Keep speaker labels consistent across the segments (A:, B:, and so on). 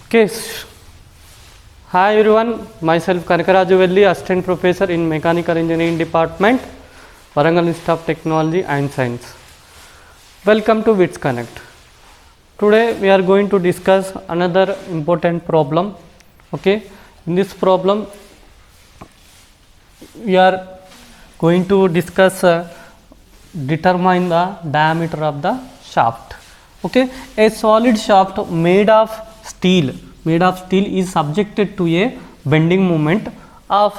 A: Okay. Hi everyone, myself Kanakaraju Velli, Assistant Professor in Mechanical Engineering Department, Warangal Institute of Technology and Science. Welcome to WITS Connect. Today we are going to discuss another important problem. Okay, in this problem we are going to discuss determine the diameter of the shaft. Okay, a solid shaft made of steel is subjected to a bending moment of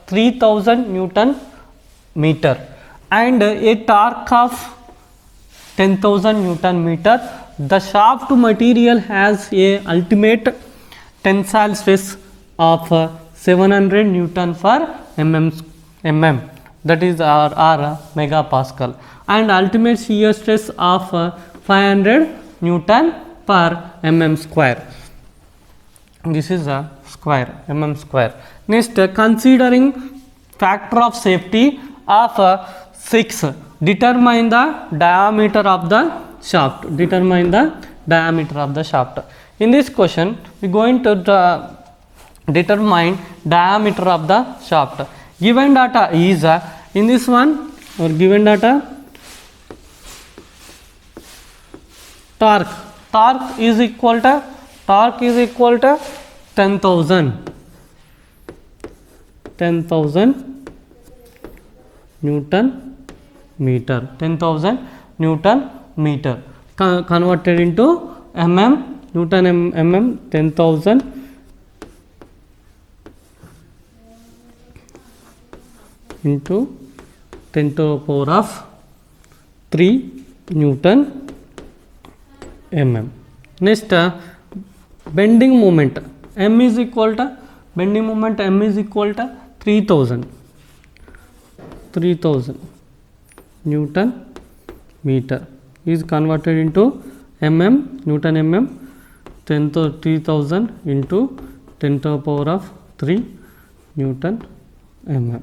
A: 3000 Newton meter and a torque of 10,000 Newton meter. The shaft material has a ultimate tensile stress of 700 Newton per mm, that is R megapascal, and ultimate shear stress of 500 Newton per mm square. This is a square, mm square. Next, considering factor of safety of 6, determine the diameter of the shaft. In this question, we are going to determine diameter of the shaft. Given data is in this one, or given data torque is equal to 10,000 Newton meter, 10,000 Newton meter converted into mm, Newton mm, 10,000 into 10 to the power of 3 Newton mm. Next, bending moment m is equal to 3000 Newton meter is converted into mm, Newton mm, 10 to 3000 into 10 to the power of 3 Newton mm.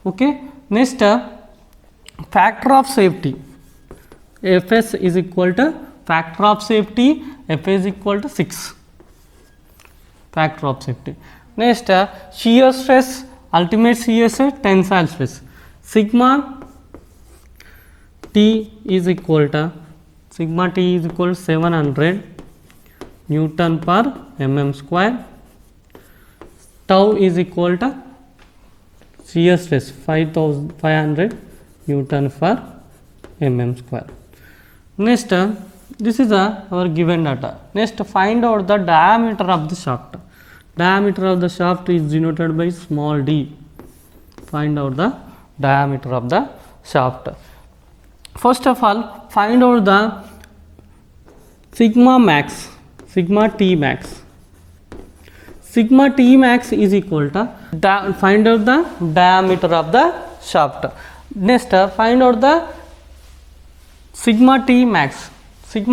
A: Okay. Next, factor of safety Fs is equal to factor of safety F is equal to 6, factor of safety. Next, shear stress, ultimate shear stress, tensile stress, sigma T is equal to 700 Newton per mm square. Tau is equal to shear stress 500 Newton per mm square. Next, this is our given data. Next, find out the diameter of the shaft. Diameter of the shaft is denoted by small d. Find out the diameter of the shaft. First of all, find out the sigma T max. Sigma T max is equal to find out the diameter of the shaft. Next, find out the sigma T max is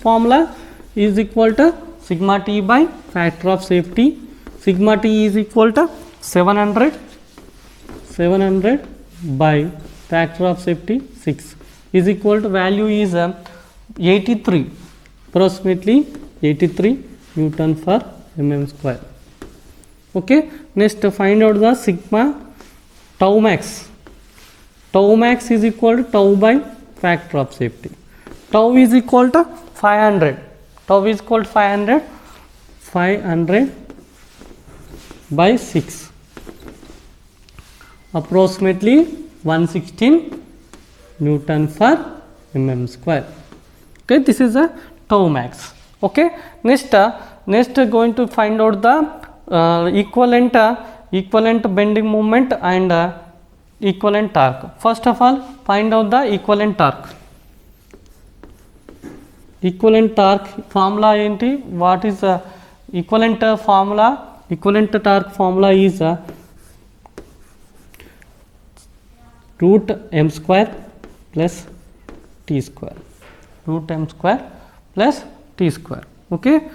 A: formula is equal to sigma T by factor of safety. Sigma T is equal to 700 by factor of safety 6 is equal to value is 83, approximately 83 Newton per mm square. Okay. Next, find out the sigma tau max. Tau max is equal to tau by factor of safety. Tau is equal to 500. 500 by 6, approximately 116 Newton per mm square. Okay, this is a tau max. Okay. Next, going to find out the equivalent bending moment and equivalent torque. First of all, find out the equivalent torque. Equivalent torque formula enti? What is the equivalent formula? Equivalent torque formula is root m square plus t square. Root m square plus t square. Okay.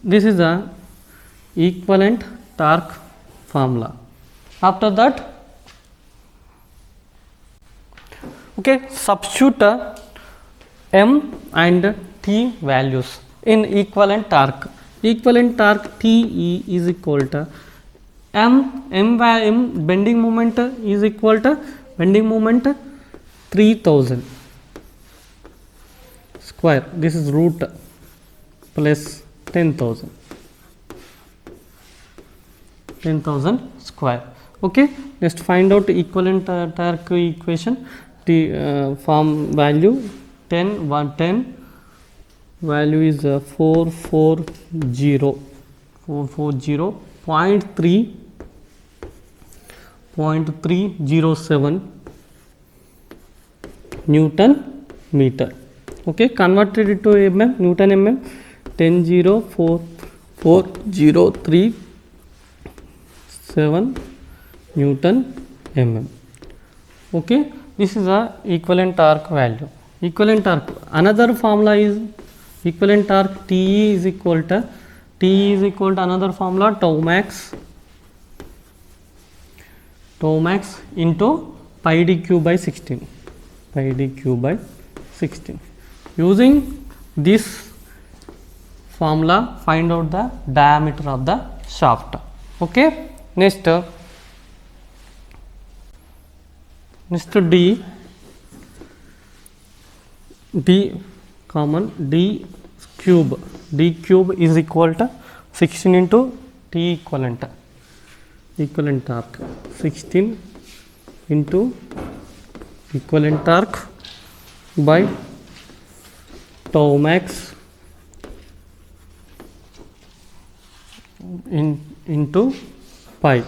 A: This is the equivalent torque formula. After that, okay, substitute m and t values. in equivalent torque. Equivalent torque TE is equal to m bending moment is equal to bending moment 3000 square. This is root plus 10,000 square. Okay, just find out equivalent torque equation. The form value 10 value is 440.307 Newton meter. Okay, converted it to mm, Newton mm, 10,04037 Newton mm. Okay, this is a equivalent torque value. Equivalent torque, another formula is equivalent torque TE is equal to another formula tau max into pi dq by 16. Using this formula, find out the diameter of the shaft. Okay, next D common, D cube is equal to 16 into T equivalent torque, 16 into equivalent torque by tau max into pi,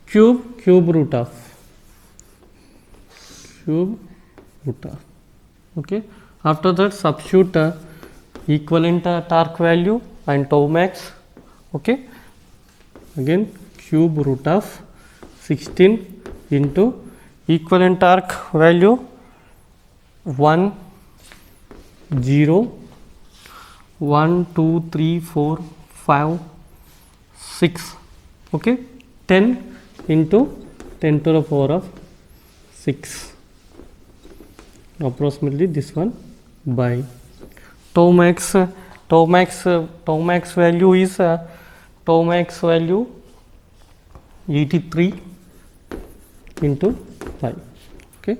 A: cube root of. Okay, after that substitute equivalent torque value and tau max. Okay, again cube root of 16 into equivalent torque value 1 0 1 2 3 4 5 6. Okay, 10 into 10 to the power of 6, approximately this one, by tau max value is tau max value 83 into 5. Okay,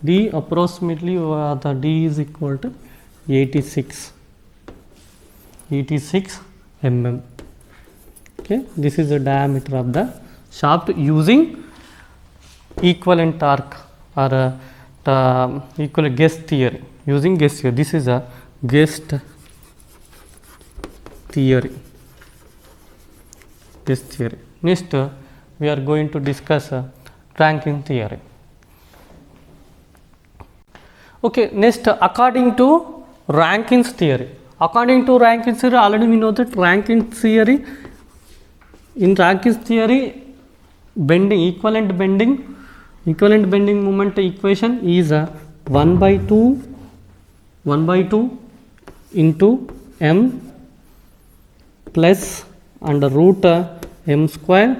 A: D approximately the D is equal to 86 mm. Okay, this is the diameter of the shaft using equivalent torque or the equivalent guess theory, using guess theory. This is a guessed theory. Next we are going to discuss Rankine theory. Okay, next according to Rankine's theory. According to Rankine's theory, already we know that Rankine's theory, in Rankine's theory, equivalent bending moment equation is 1 by 2 into m plus under root m square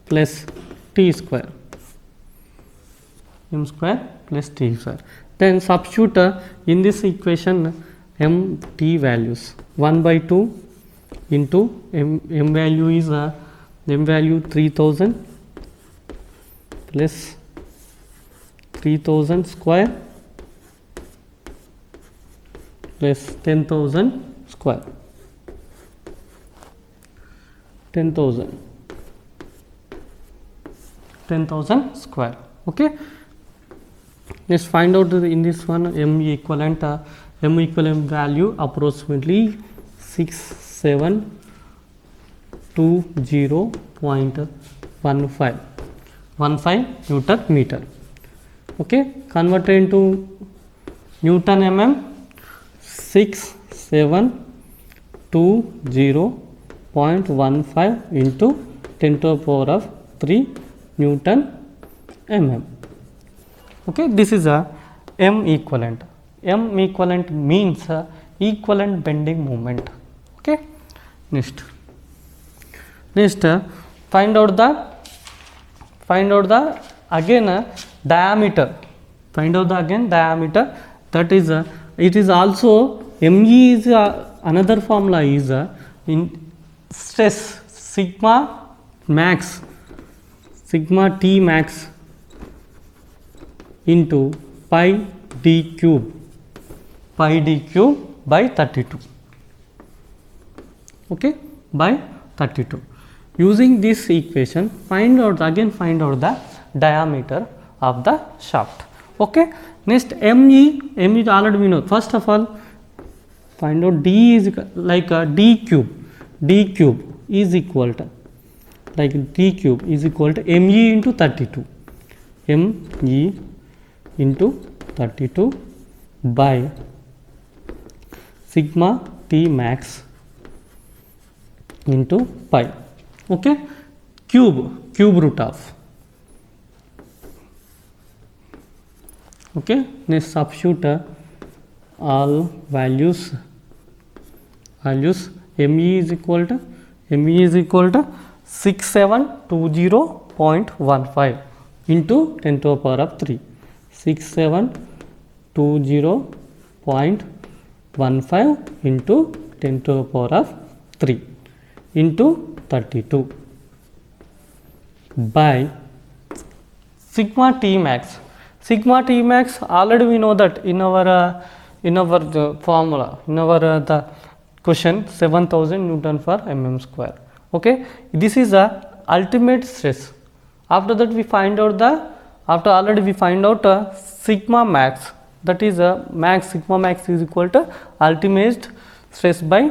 A: plus t square, then substitute in this equation m t values. 1 by 2 into m value is m value 3000 plus 3000 square plus 10,000 square, 10,000 square. Okay, let's find out in this one m equivalent value approximately 6720.15 Newton meter. Okay, converted into Newton mm, 6720.15 into 10 to the power of 3 Newton mm. Okay, this is a m equivalent. M equivalent means equivalent bending moment. Okay, next find out the again diameter. Find out the again diameter. That is it is also ME is another formula is in stress sigma T max into pi d cube by 32. Okay, by 32. Using this equation, find out the diameter of the shaft. Okay, next ME already we know. First of all, find out D is like a D cube is equal to ME into 32, ME into 32 by sigma T max into pi. Okay, cube root of. Okay, next substitute all values. ME is equal to 6720.15 into 10 to the power of 3. 6720.15 into 10 to the power of 3 into 32 by sigma T max. Sigma T max already we know that in our formula, in our the question 7000 Newton per mm square. Okay, this is the ultimate stress. After that we find out sigma max, that is sigma max is equal to ultimate stress by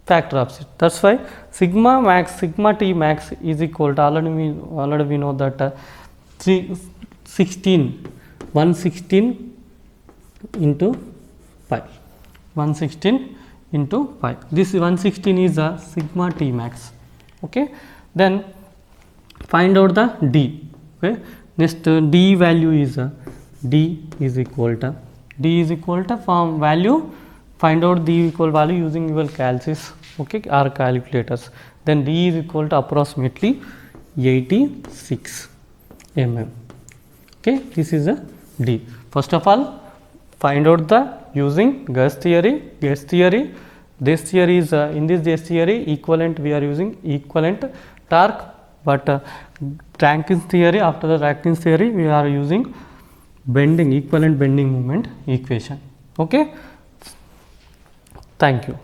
A: factor of 6. That's why sigma T max is equal to already we know that 116 into pi. 116 into pi. This 116 is a sigma T max. Okay, then find out the D. Okay, next D value is D is equal to from value. Find out the equal value using your calculus, okay, or calculators. Then D is equal to approximately 86 mm. Okay, this is a D. First of all, find out the using gas theory. This theory is in this gas theory equivalent, we are using equivalent torque, but Rankins theory, after the Rankins theory we are using equivalent bending moment equation. Okay, thank you.